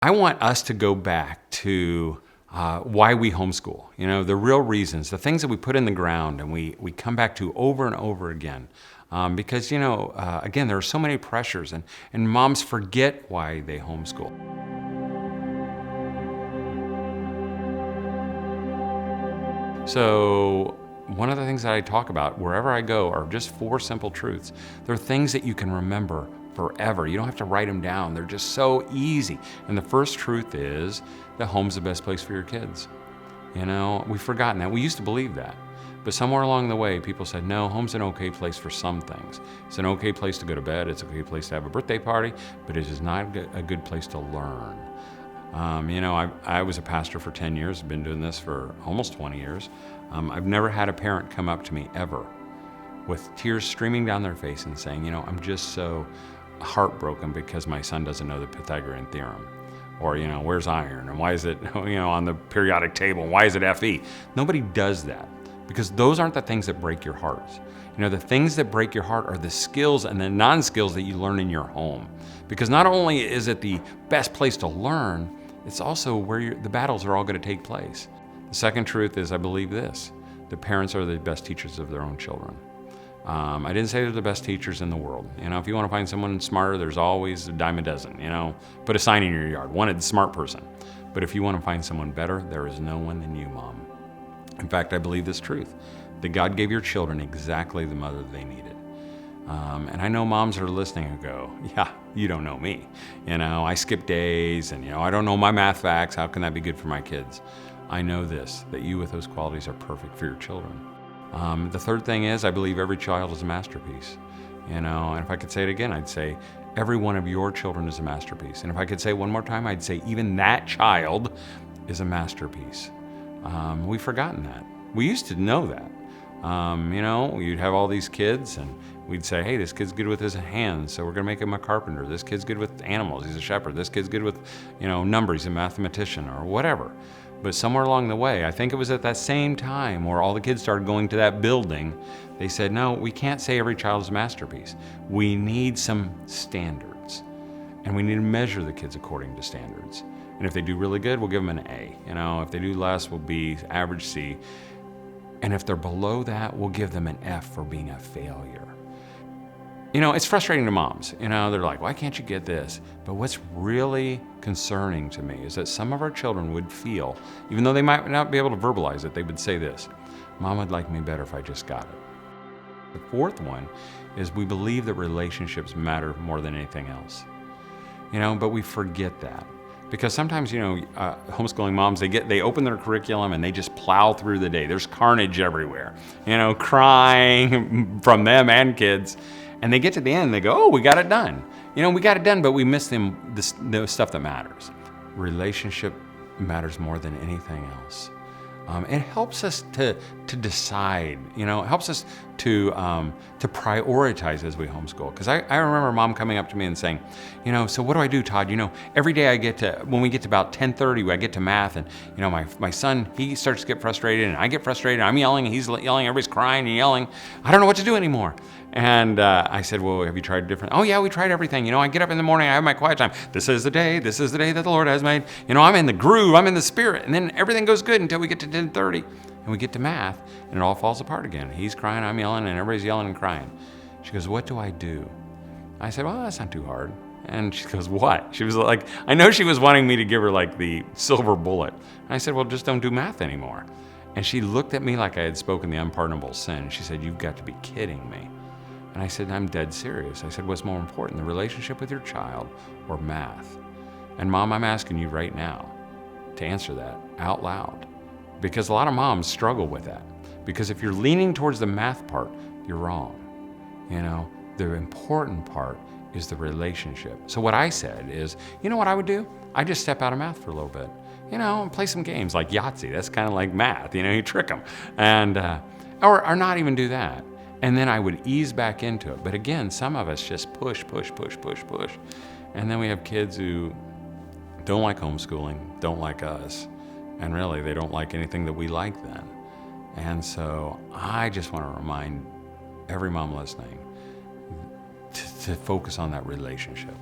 I want us to go back to why we homeschool. The real reasons, the things that we put in the ground and we come back to over and over again. Because, again, there are so many pressures and moms forget why they homeschool. So one of the things that I talk about wherever I go are just 4 simple truths. They're things that you can remember forever. You don't have to write them down. They're just so easy. And the first truth is that home's the best place for your kids. We've forgotten that. We used to believe that. But somewhere along the way, people said, no, home's an okay place for some things. It's an okay place to go to bed. It's an okay place to have a birthday party, but it is not a good place to learn. I was a pastor for 10 years. I've been doing this for almost 20 years. I've never had a parent come up to me ever with tears streaming down their face and saying, I'm just so heartbroken because my son doesn't know the Pythagorean theorem. Or, where's iron? And why is it, on the periodic table? Why is it Fe? Nobody does that because those aren't the things that break your heart. The things that break your heart are the skills and the non-skills that you learn in your home. Because not only is it the best place to learn, it's also where the battles are all going to take place. The second truth is I believe this, that parents are the best teachers of their own children. I didn't say they're the best teachers in the world. If you want to find someone smarter, there's always a dime a dozen. Put a sign in your yard, wanted smart person. But if you want to find someone better, there is no one than you, Mom. In fact, I believe this truth, that God gave your children exactly the mother they needed. And I know moms are listening and go, yeah, you don't know me. I skip days and, I don't know my math facts. How can that be good for my kids? I know this, that you with those qualities are perfect for your children. The third thing is I believe every child is a masterpiece. And if I could say it again, I'd say every one of your children is a masterpiece. And if I could say it one more time, I'd say even that child is a masterpiece. We've forgotten that. We used to know that. You'd have all these kids and we'd say, hey, this kid's good with his hands, so we're gonna make him a carpenter. This kid's good with animals, he's a shepherd. This kid's good with, numbers, he's a mathematician or whatever. But somewhere along the way, I think it was at that same time where all the kids started going to that building, they said, no, we can't say every child is a masterpiece. We need some standards. And we need to measure the kids according to standards. And if they do really good, we'll give them an A. If they do less, we'll be average C. And if they're below that, we'll give them an F for being a failure. It's frustrating to moms. They're like, why can't you get this? But what's really concerning to me is that some of our children would feel, even though they might not be able to verbalize it, they would say this, Mom would like me better if I just got it. The fourth one is we believe that relationships matter more than anything else. But we forget that. Because sometimes, homeschooling moms, they open their curriculum and they just plow through the day. There's carnage everywhere, crying from them and kids. And they get to the end and they go, oh, we got it done. We got it done, but we miss the stuff that matters. Relationship matters more than anything else. It helps us to decide, it helps us to prioritize as we homeschool. Because I remember Mom coming up to me and saying, so what do I do, Todd? Every day when we get to about 10:30, I get to math and, my son, he starts to get frustrated and I get frustrated. I'm yelling and he's yelling, everybody's crying and yelling. I don't know what to do anymore. And I said, well, have you tried different? Oh yeah, we tried everything. I get up in the morning, I have my quiet time. This is the day that the Lord has made. I'm in the groove, I'm in the spirit. And then everything goes good until we get to 10:30 and we get to math and it all falls apart again. He's crying, I'm yelling, and everybody's yelling and crying. She goes, what do I do? I said, well, that's not too hard. And she goes, what? She was like, I know she was wanting me to give her like the silver bullet. And I said, well, just don't do math anymore. And she looked at me like I had spoken the unpardonable sin. She said, you've got to be kidding me. And I said, I'm dead serious. I said, what's more important, the relationship with your child or math? And Mom, I'm asking you right now to answer that out loud. Because a lot of moms struggle with that. Because if you're leaning towards the math part, you're wrong. The important part is the relationship. So what I said is, what I would do? I just step out of math for a little bit. And play some games like Yahtzee. That's kind of like math. You trick them. And, or not even do that. And then I would ease back into it. But again, some of us just push. And then we have kids who don't like homeschooling, don't like us. And really, they don't like anything that we like then. And so I just want to remind every mom listening to focus on that relationship.